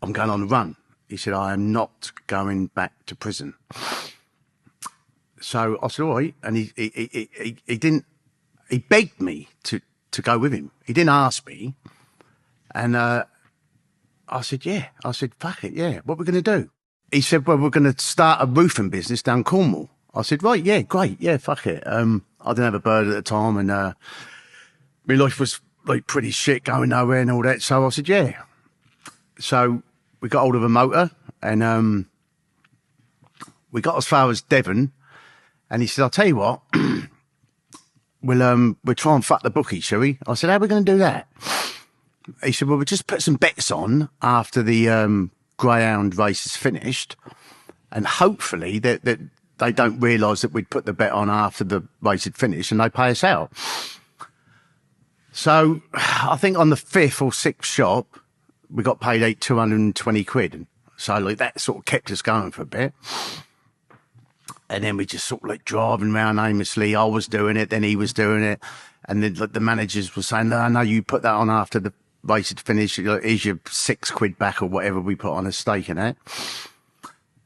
I'm going on the run. He said, I am not going back to prison. So I said, all right. And he didn't, he begged me to go with him. He didn't ask me. And I said, yeah. I said, fuck it, yeah. What are we going to do? He said, well, we're going to start a roofing business down Cornwall. I said, right, yeah, great. Yeah, fuck it. I didn't have a bird at the time, and my life was like pretty shit, going nowhere and all that. So I said, yeah. So we got hold of a motor, and we got as far as Devon. And he said, I'll tell you what, we'll try and fuck the bookie, shall we? I said, how are we going to do that? He said, well, we'll just put some bets on after the greyhound race is finished, and hopefully that they don't realise that we'd put the bet on after the race had finished, and they pay us out. So I think on the 5th or 6th shop, we got paid 220 quid. So like that sort of kept us going for a bit. And then we just sort of like driving around aimlessly. I was doing it, then he was doing it. And then like, the managers were saying, no, you put that on after the race had finished. Here's your 6 quid back or whatever we put on a stake in it.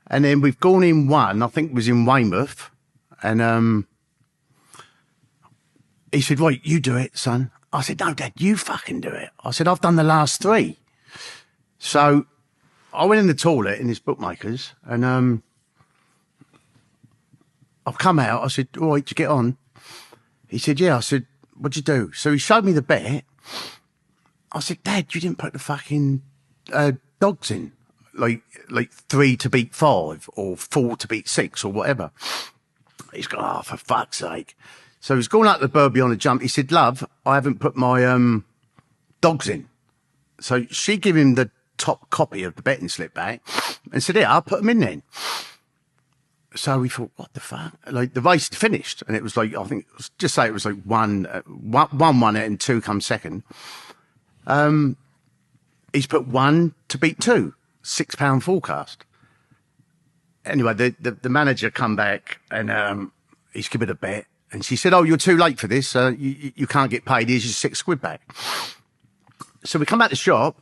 And then we've gone in one, I think it was in Weymouth. And he said, right, you do it, son. I said, no, Dad, you fucking do it. I said, I've done the last 3. So I went in the toilet in this bookmaker's, and I've come out. I said, all right, did you get on? He said, yeah. I said, what'd you do? So he showed me the bet. I said, Dad, you didn't put the fucking dogs in, like 3 to beat 5 or 4 to beat 6 or whatever. He's gone, oh, for fuck's sake. So he's gone out the Burby on a jump. He said, love, I haven't put my dogs in. So she gave him the top copy of the betting slip back and said, yeah, I'll put them in then. So we thought, what the fuck? Like the race had finished, and it was like, I think, just say it was like one won it and 2 come second. He's put 1 to beat 2, £6 forecast. Anyway, the manager come back and he's given a bet, and she said, oh, you're too late for this. You can't get paid. Here's your 6 quid back. So we come back to the shop,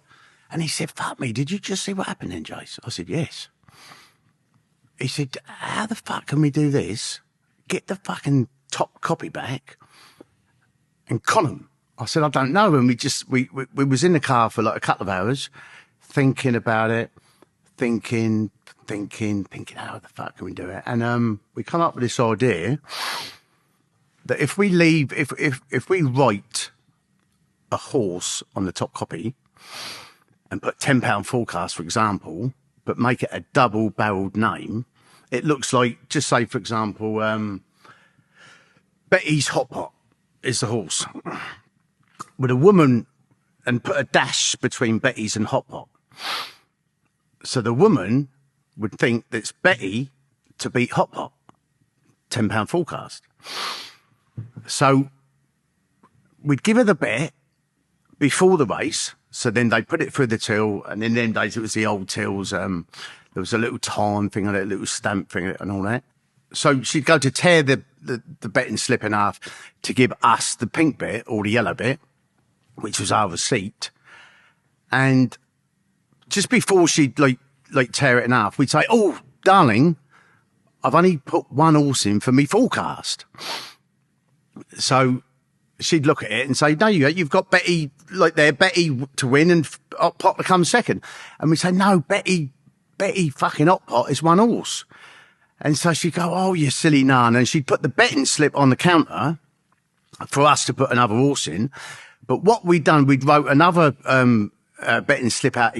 and he said, fuck me, did you just see what happened then, Jace? I said, yes. He said, how the fuck can we do this, get the fucking top copy back, and con them? I said, I don't know. And we was in the car for like a couple of hours, thinking about it, thinking, how the fuck can we do it? And we come up with this idea that if we write a horse on the top copy and put £10 forecast, for example, but make it a double-barreled name, it looks like, just say, for example, Betty's Hot Pot is the horse, with a woman, and put a dash between Betty's and Hot Pot. So the woman would think that it's Betty to beat Hot Pot, £10 forecast. So we'd give her the bet before the race, so then they put it through the till, and in them days it was the old tills. There was a little time thing on it, a little stamp thing and all that. So she'd go to tear the betting slip in half to give us the pink bit or the yellow bit, which was our receipt. And just before she'd like tear it in half, we'd say, oh, darling, I've only put 1 horse in for me forecast. So she'd look at it and say, no, you've got Betty, Betty to win and Hot Pot to come second. And we say, no, Betty fucking Hot Pot is 1 horse. And so she'd go, oh, you silly nun. And she'd put the betting slip on the counter for us to put another horse in. But what we'd done, we'd wrote another betting slip out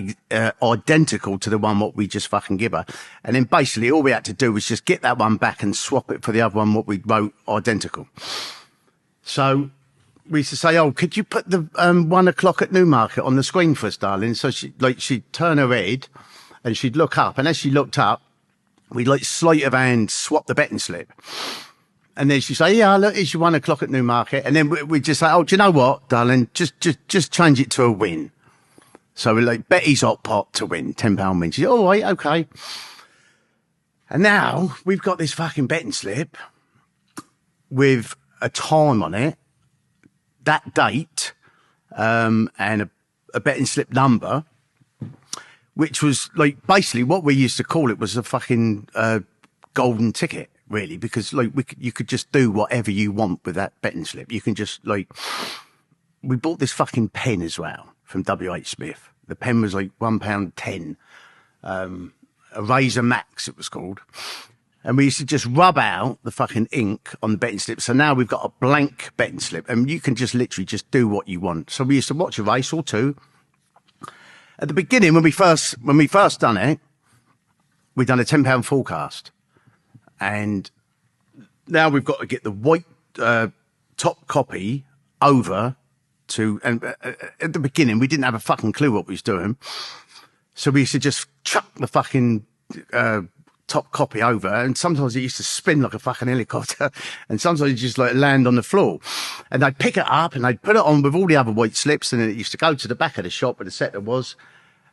identical to the one what we just fucking give her. And then basically all we had to do was just get that one back and swap it for the other one what we wrote identical. So we used to say, oh, could you put the 1 o'clock at Newmarket on the screen for us, darling? So she'd turn her head and she'd look up. And as she looked up, we'd sleight of hand swap the betting slip. And then she'd say, yeah, look, it's your 1 o'clock at Newmarket. And then we'd just say, oh, do you know what, darling? Just change it to a win. So we're like, Betty's Hot Pot to win, £10 win. She said, all right, okay. And now we've got this fucking betting slip with a time on it, that date, and a betting slip number, which was like basically what we used to call it was a fucking golden ticket, really, because like you could just do whatever you want with that betting slip. You can just like, we bought this fucking pen as well from WH Smith. The pen was like £1.10, a Razor Max it was called. And we used to just rub out the fucking ink on the betting slip. So now we've got a blank betting slip and you can just literally just do what you want. So we used to watch a race or two. At the beginning, when we first done it, we'd done a £10 forecast. And now we've got to get the white top copy over to, and at the beginning, we didn't have a fucking clue what we was doing. So we used to just chuck the fucking top copy over, and sometimes it used to spin like a fucking helicopter, and sometimes it just like land on the floor. And they'd pick it up and they'd put it on with all the other white slips, and then it used to go to the back of the shop where the setter was,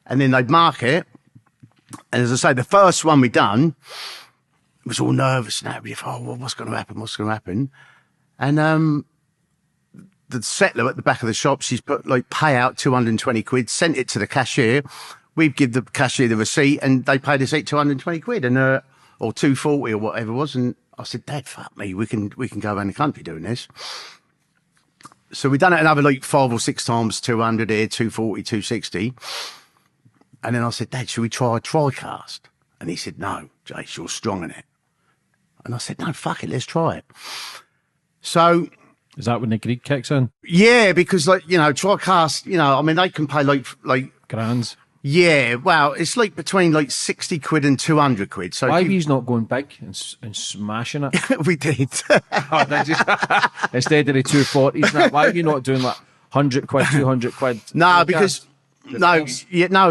and then they'd mark it. And as I say, the first one we done, it was all nervous now. We thought, oh, well, what's going to happen? What's going to happen? And the settler at the back of the shop, she's put like pay out 220 quid, sent it to the cashier. We'd give the cashier the receipt and they paid us 220 quid and, or 240 or whatever it was. And I said, Dad, fuck me, we can go around the country doing this. So we done it another like 5 or 6 times, 200 here, 240, 260. And then I said, Dad, should we try a TriCast? And he said, no, Jace, you're strong in it. And I said, no, fuck it, let's try it. So. Is that when the greed kicks in? Yeah, because like, you know, TriCast, you know, I mean, they can pay like grands. Yeah, well, it's like between like 60 quid and 200 quid. So why are you not going big and smashing it? We did. Oh, did you? Instead of the 240s, why are you not doing like 100 quid, 200 quid? No, because no,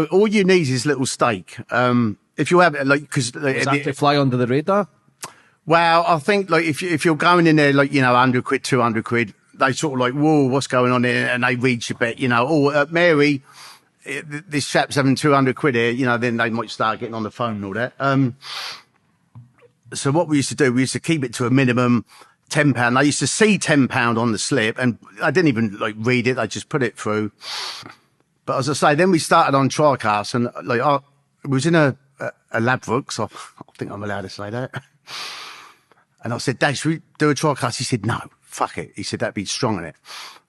all you need is little stake. If you have like, because does that to fly under the radar? Well, I think like if you're going in there like, you know, 100 quid, 200 quid, they sort of like, whoa, what's going on here? And they read your bet, you know. Oh, Mary, this chap's having 200 quid here, you know, then they might start getting on the phone and all that. So what we used to do, we used to keep it to a minimum £10. They used to see £10 on the slip, and I didn't even like read it. I just put it through. But as I say, then we started on TriCast, and like it was in a Ladbrokes. So I think I'm allowed to say that. And I said, Dad, should we do a TriCast? He said, no, fuck it. He said, that'd be strong in it.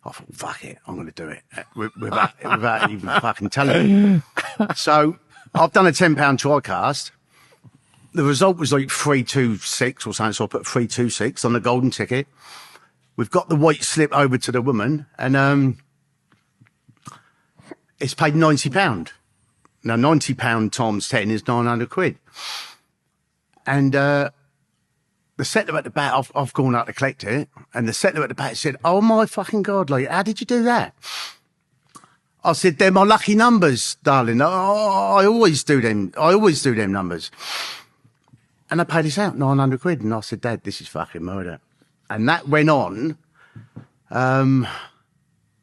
I thought, fuck it, I'm going to do it without even fucking telling him. So I've done a £10 TriCast. The result was like 326 or something, so I put 326 on the golden ticket. We've got the white slip over to the woman, and it's paid £90. Now, £90 times 10 is 900 quid. And the settler at the back, I've gone out to collect it, and the settler at the back said, oh my fucking God, like, how did you do that? I said, they're my lucky numbers, darling. Oh, I always do them. I always do them numbers. And they paid us out 900 quid. And I said, Dad, this is fucking murder. And that went on,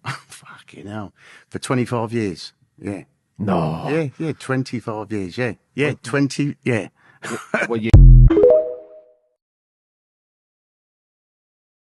fucking hell, for 25 years. Yeah. No. Yeah, 25 years, yeah. Yeah, 20, yeah. Well, you